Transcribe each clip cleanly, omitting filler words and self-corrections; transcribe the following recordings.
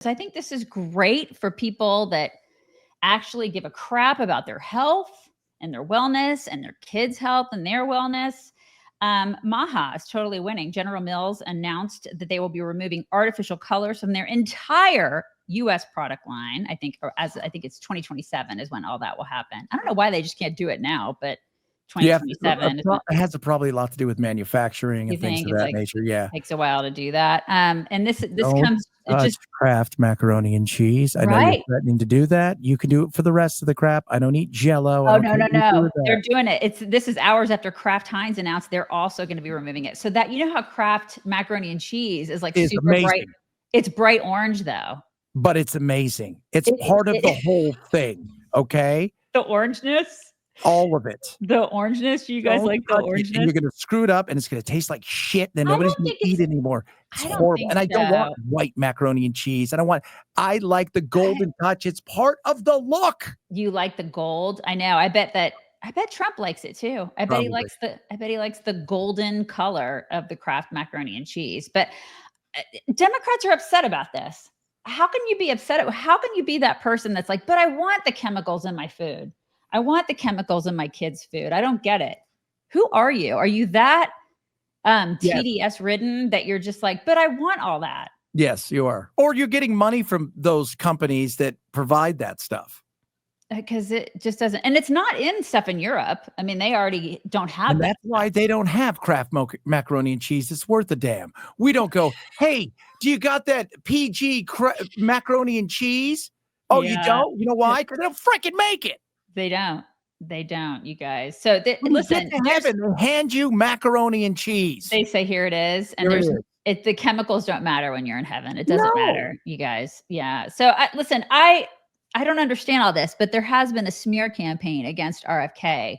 So I think this is great for people that actually give a crap about their health and their wellness and their kids' health and their wellness. MAHA is totally winning. General Mills announced that they will be removing artificial colors from their entire U.S. product line. I think it's 2027 is when all that will happen. I don't know why they just can't do it now, but 2027 it has probably a lot to do with manufacturing and things of that nature. Yeah, takes a while to do that. And this comes just Kraft macaroni and cheese. I know you're threatening to do that. You can do it for the rest of the crap. I don't eat Jell-O. Oh no! They're doing it. This is hours after Kraft Heinz announced they're also going to be removing it. So that, you know how Kraft macaroni and cheese is like super amazing. Bright. It's bright orange though. But it's amazing. It's part of the whole thing. Okay. The orangeness. All of it. The orangeness. You guys like the orangeness? And you're going to screw it up and it's going to taste like shit. Then nobody's going to eat anymore. It's horrible. And I don't want white macaroni and cheese. I like the golden touch. It's part of the look. You like the gold? I know. I bet Trump likes it too. I bet he likes the golden color of the Kraft macaroni and cheese. But Democrats are upset about this. How can you be upset? How can you be that person that's like, but I want the chemicals in my food. I want the chemicals in my kids' food. I don't get it. Who are you? Are you that TDS ridden that you're just like, but I want all that? Yes, you are. Or you're getting money from those companies that provide that stuff. Because it just doesn't. And it's not in stuff in Europe. I mean, they already don't have that. That's why they don't have Kraft macaroni and cheese. It's worth a damn. We don't go, hey, do you got that PG macaroni and cheese? Oh, you don't? You know why? Because they don't freaking make it. They don't, you guys. So listen, they hand you macaroni and cheese. They say, here it is. And the chemicals don't matter when you're in heaven. It doesn't matter, you guys. Yeah. So listen, I don't understand all this, but there has been a smear campaign against RFK.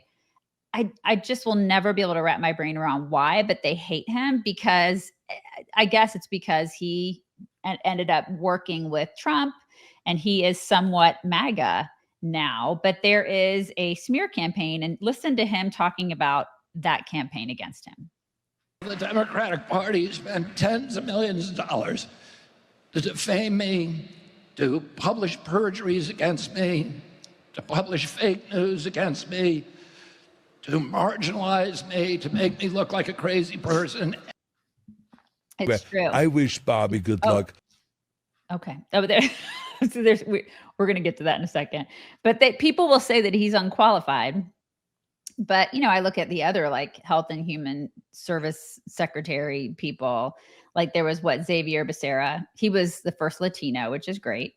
I just will never be able to wrap my brain around why, but they hate him because I guess it's because he ended up working with Trump and he is somewhat MAGA now, but there is a smear campaign, and listen to him talking about that campaign against him. The Democratic Party spent tens of millions of dollars to defame me, to publish perjuries against me, to publish fake news against me, to marginalize me, to make me look like a crazy person. It's true. I wish Bobby good luck. Okay. Over there. So we're going to get to that in a second. But people will say that he's unqualified. But, I look at the other like health and human service secretary people. Like there was Xavier Becerra. He was the first Latino, which is great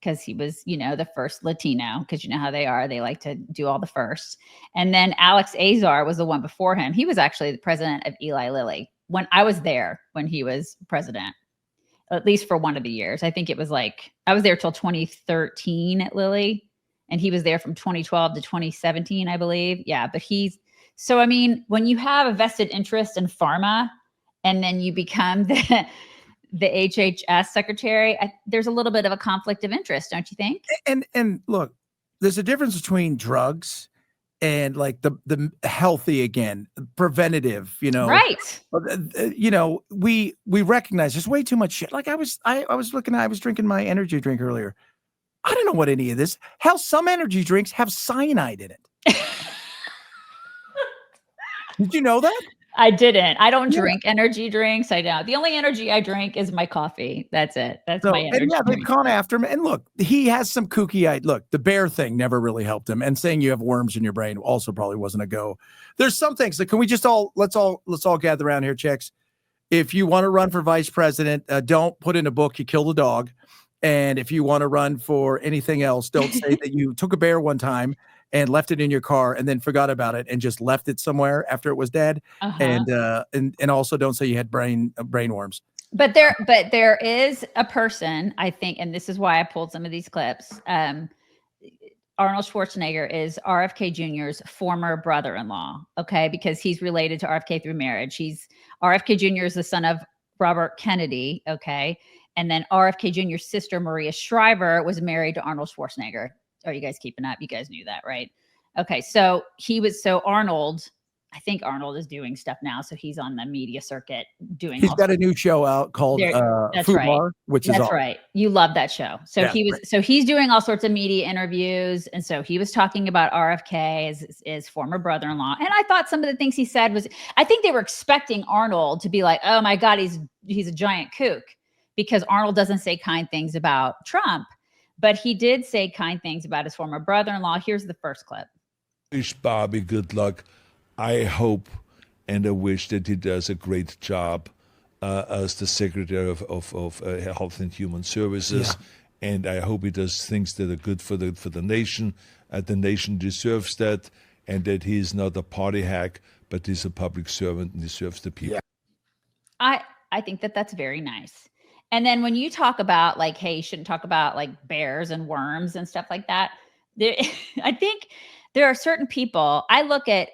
because he was, the first Latino, because you know how they are. They like to do all the first. And then Alex Azar was the one before him. He was actually the president of Eli Lilly when I was there when he was president. At least for one of the years. I think it was like, I was there till 2013 at Lilly, and he was there from 2012 to 2017, I believe. Yeah, but when you have a vested interest in pharma and then you become the HHS secretary, there's a little bit of a conflict of interest, don't you think? And look, there's a difference between drugs and like the healthy again, preventative, right. We recognize there's way too much shit. Like I was drinking my energy drink earlier. I don't know what any of this. Hell, some energy drinks have cyanide in it. Did you know that? I didn't. I don't drink energy drinks. I don't. The only energy I drink is my coffee. That's it. That's my energy drink. They've gone after him. And look, he has some kooky look, the bear thing never really helped him. And saying you have worms in your brain also probably wasn't a go. There's some things that can we just let's all gather around here, chicks. If you want to run for vice president, don't put in a book, you killed a dog. And if you want to run for anything else, don't say that you took a bear one time and left it in your car and then forgot about it and just left it somewhere after it was dead. And also don't say you had brain worms. But there is a person, I think, and this is why I pulled some of these clips. Arnold Schwarzenegger is RFK Jr.'s former brother-in-law, okay, because he's related to RFK through marriage. RFK Jr. is the son of Robert Kennedy, okay, and then RFK Jr.'s sister, Maria Shriver, was married to Arnold Schwarzenegger. Are you guys keeping up? You guys knew that, right? Okay, so Arnold I think Arnold is doing stuff now. So he's on the media circuit doing He's all got a new show out called that's Food right. Bar, which is That's awesome. right. You love that show. So Yeah, so he's doing all sorts of media interviews. And so he was talking about RFK, his former brother-in-law. And I thought some of the things he said I think they were expecting Arnold to be like, oh my God, he's a giant kook, because Arnold doesn't say kind things about Trump, but he did say kind things about his former brother-in-law. Here's the first clip. Wish Bobby good luck. I hope and I wish that he does a great job as the Secretary of Health and Human Services. Yeah. And I hope he does things that are good for the nation. The nation deserves that, and that he's not a party hack, but he's a public servant and he serves the people. Yeah. I think that's very nice. And then when you talk about like, hey, you shouldn't talk about like bears and worms and stuff like that. I think there are certain people, I look at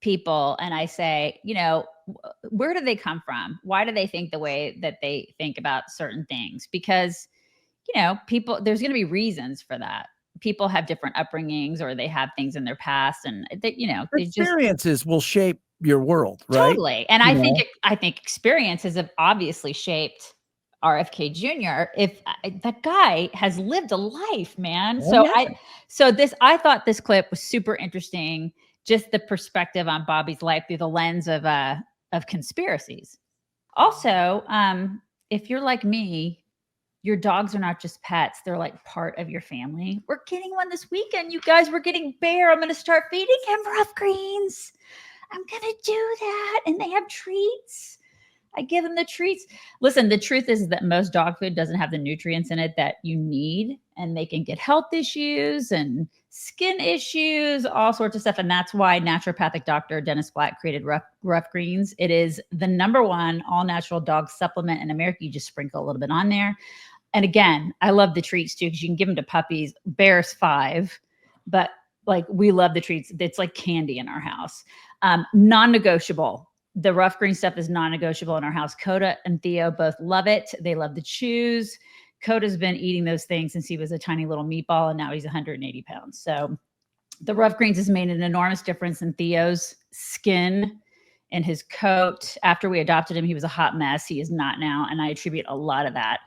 people and I say, you know, where do they come from? Why do they think the way that they think about certain things? Because, you know, there's going to be reasons for that. People have different upbringings, or they have things in their past, and they, you know, experiences will shape your world, right? Totally. And I think experiences have obviously shaped RFK Jr. If that guy has lived a life, man. I thought this clip was super interesting. Just the perspective on Bobby's life through the lens of conspiracies. Also, if you're like me, your dogs are not just pets. They're like part of your family. We're getting one this weekend. You guys, we're getting Bear. I'm going to start feeding him rough greens. I'm going to do that. And they have treats. I give them the treats. Listen, the truth is that most dog food doesn't have the nutrients in it that you need, and they can get health issues and skin issues, all sorts of stuff. And that's why naturopathic doctor Dennis Black created Rough Greens. It is the #1 all natural dog supplement in America. You just sprinkle a little bit on there. And again, I love the treats too, because you can give them to puppies. Bear's 5, but like we love the treats. It's like candy in our house. Non-negotiable. The rough green stuff is non-negotiable in our house. Coda and Theo both love it. They love the chews. Coda's been eating those things since he was a tiny little meatball, and now he's 180 pounds. So the rough greens has made an enormous difference in Theo's skin and his coat. After we adopted him, he was a hot mess. He is not now. And I attribute a lot of that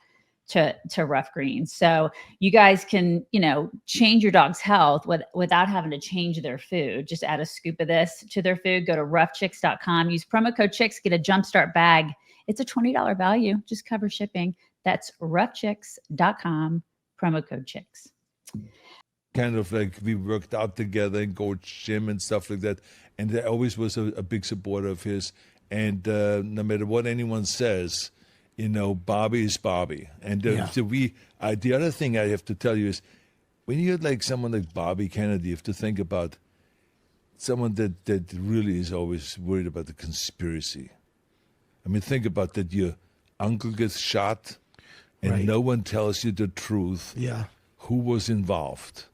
to rough greens. So you guys can, you know, change your dog's health without having to change their food. Just add a scoop of this to their food. Go to roughchicks.com. Use promo code chicks. Get a jumpstart bag. It's a $20 value. Just cover shipping. That's roughchicks.com. Promo code chicks. Kind of like we worked out together and go gym and stuff like that. And I always was a big supporter of his. And no matter what anyone says, you know, Bobby is Bobby. And so the other thing I have to tell you is, when you're like someone like Bobby Kennedy, you have to think about someone that really is always worried about the conspiracy. I mean, think about that. Your uncle gets shot and no one tells you the truth. Yeah. Who was involved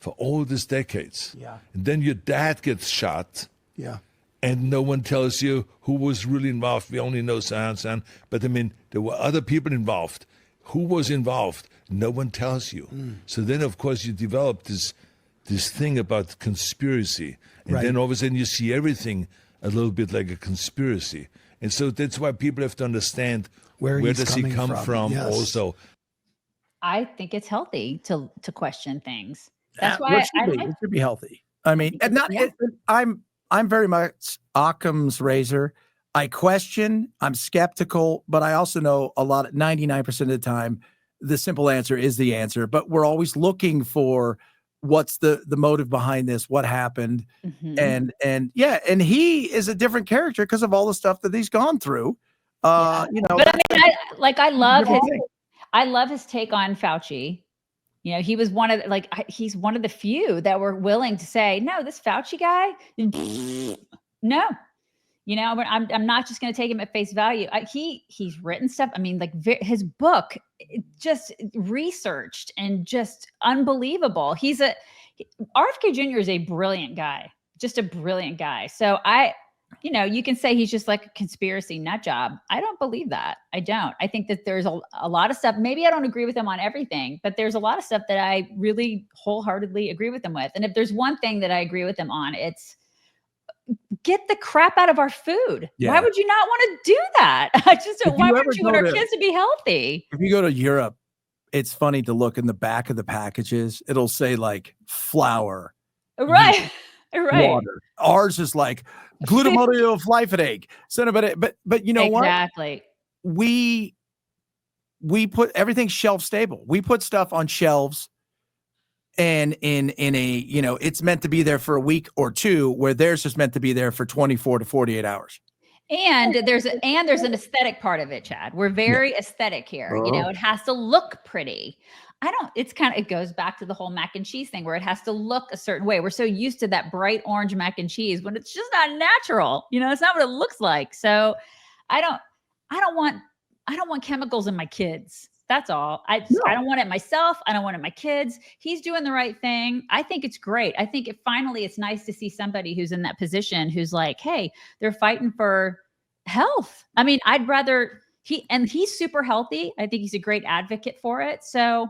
for all these decades. Yeah. And then your dad gets shot. Yeah. And no one tells you who was really involved. We only know son. But I mean, there were other people involved. Who was involved? No one tells you. So then, of course, you develop this thing about conspiracy. And then all of a sudden you see everything a little bit like a conspiracy. And so that's why people have to understand where does he come from also. I think it's healthy to question things. That's Well, why it should be healthy. I mean, I'm very much Occam's razor. I question, I'm skeptical, but I also know 99% of the time, the simple answer is the answer. But we're always looking for what's the motive behind this, what happened. And he is a different character because of all the stuff that he's gone through. You know, but I love his take on Fauci. You know, he was he's one of the few that were willing to say, no, this Fauci guy, no, you know, but I'm not just going to take him at face value. He's written stuff. I mean, like his book, just researched and just unbelievable. RFK Jr. is a brilliant guy, just a brilliant guy. So you know, you can say he's just like a conspiracy nut job. I don't believe that. I don't. I think that there's a lot of stuff. Maybe I don't agree with him on everything, but there's a lot of stuff that I really wholeheartedly agree with him with. And if there's one thing that I agree with him on, it's get the crap out of our food. Yeah. Why would you not want to do that? I just don't. If Why you wouldn't ever you go want our to- kids to be healthy? If you go to Europe, it's funny to look in the back of the packages. It'll say like flour, Right. Right. water. Ours is like glutamate but you know what? Exactly. We put everything shelf stable. We put stuff on shelves and in a, you know, it's meant to be there for a week or two, where theirs is meant to be there for 24 to 48 hours. And there's an aesthetic part of it, Chad. We're very aesthetic here. You know, it has to look pretty. It goes back to the whole mac and cheese thing where it has to look a certain way. We're so used to that bright orange mac and cheese when it's just not natural. You know, it's not what it looks like. So I don't want chemicals in my kids. That's all. I don't want it myself. I don't want it in my kids. He's doing the right thing. I think it's great. I think it's nice to see somebody who's in that position who's like, hey, they're fighting for health. I mean, he's super healthy. I think he's a great advocate for it. So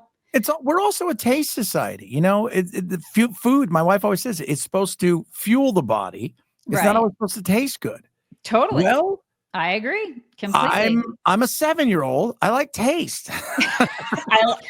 We're also a taste society, you know. The food, my wife always says, it's supposed to fuel the body. It's not always supposed to taste good. Totally. Well, I agree completely. I'm a 7-year-old. I like taste.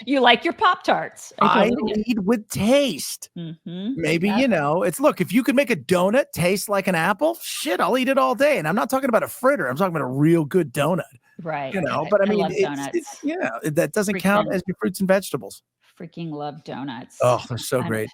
You like your Pop-Tarts. I lead with taste. Maybe, you know, look, if you could make a donut taste like an apple, shit, I'll eat it all day. And I'm not talking about a fritter. I'm talking about a real good donut. Right. You know, but I mean, love donuts. that doesn't count as your fruits and vegetables. Freaking love donuts. Oh, they're so great.